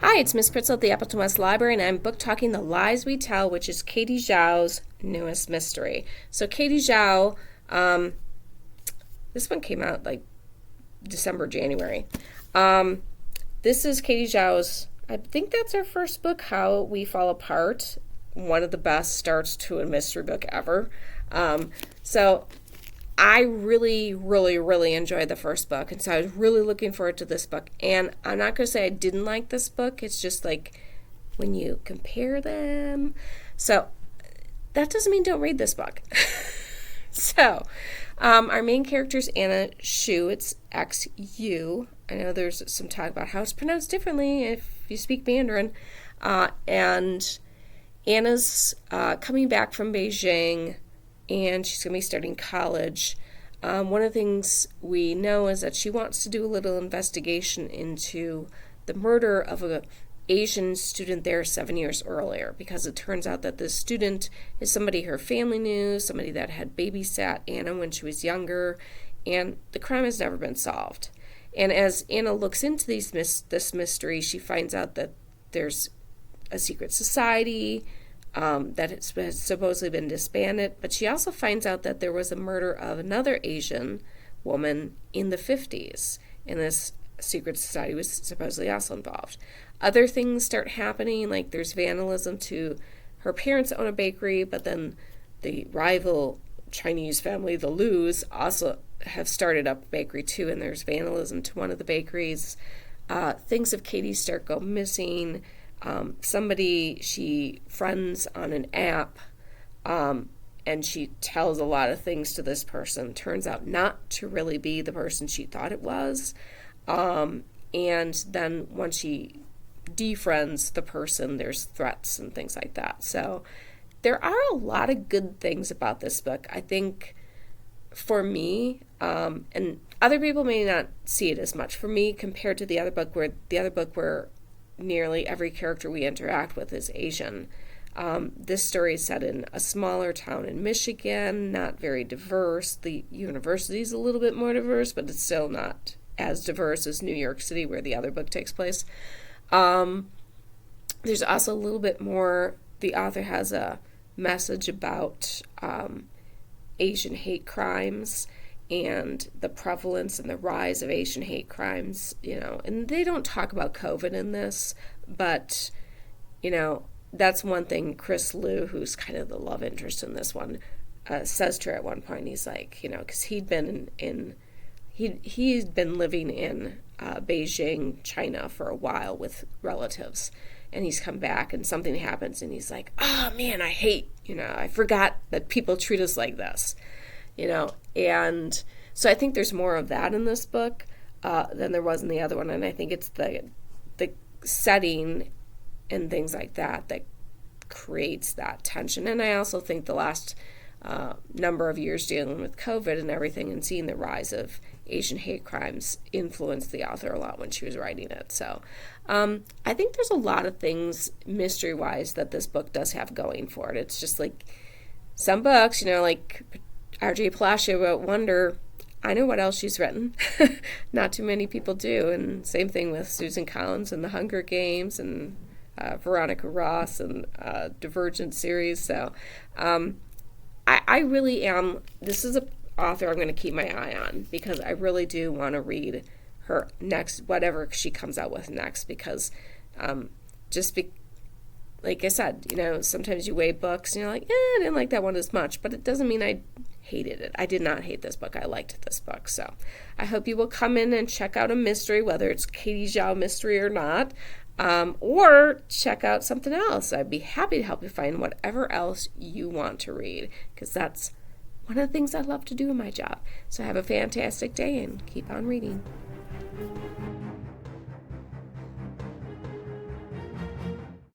Hi, it's Miss Pritzel at the Appleton West Library, and I'm book talking The Lies We Tell, which is Katie Zhao's newest mystery. So Katie Zhao, this one came out like December, January. This is Katie Zhao's, I think that's her first book, How We Fall Apart. One of the best starts to a mystery book ever. So I really enjoyed the first book, and so I was really looking forward to this book. And I'm not going to say I didn't like this book. It's just like when you compare them. So that doesn't mean don't read this book. So our main character is Anna Shu. It's XU. I know there's some talk about how it's pronounced differently if you speak Mandarin. And Anna's coming back from Beijing, and she's going to be starting college. One of the things we know is that she wants to do a little investigation into the murder of an Asian student there 7 years earlier, because it turns out that this student is somebody her family knew, somebody that had babysat Anna when she was younger, and the crime has never been solved. And as Anna looks into this mystery, she finds out that there's a secret society that has supposedly been disbanded, but she also finds out that there was a murder of another Asian woman in the 50s, and this secret society was supposedly also involved. Other things start happening, like there's vandalism to her parents own a bakery, but then the rival Chinese family, the Lu's, also have started up a bakery too, and there's vandalism to one of the bakeries. Things of Katie start go missing. Somebody she friends on an app, and she tells a lot of things to this person. Turns out not to really be the person she thought it was. And then once she defriends the person, there's threats and things like that. So there are a lot of good things about this book. I think for me, and other people may not see it as much, for me compared to the other book where nearly every character we interact with is Asian. This story is set in a smaller town in Michigan, not very diverse. The university is a little bit more diverse, but it's still not as diverse as New York City, where the other book takes place. There's also a little bit more, the author has a message about Asian hate crimes and the prevalence and the rise of Asian hate crimes, and they don't talk about COVID in this, but, that's one thing Chris Liu, who's kind of the love interest in this one, says to her at one point. He's like, because he'd been he'd been living in Beijing, China for a while with relatives, and he's come back and something happens and he's like, oh man, I forgot that people treat us like this. And so I think there's more of that in this book than there was in the other one, and I think it's the setting and things like that creates that tension. And I also think the last number of years dealing with COVID and everything and seeing the rise of Asian hate crimes influenced the author a lot when she was writing it. So I think there's a lot of things mystery-wise that this book does have going for it. It's just like some books, like R.J. Palacio wrote Wonder. I know what else she's written. Not too many people do. And same thing with Susan Collins and The Hunger Games and Veronica Ross and Divergent series. So I really am, this is an author I'm going to keep my eye on, because I really do want to read her next, whatever she comes out with next, because like I said, sometimes you weigh books and you're like, I didn't like that one as much, but it doesn't mean I hated it. I did not hate this book. I liked this book. So I hope you will come in and check out a mystery, whether it's Katie Zhao mystery or not, or check out something else. I'd be happy to help you find whatever else you want to read, because that's one of the things I love to do in my job. So have a fantastic day and keep on reading.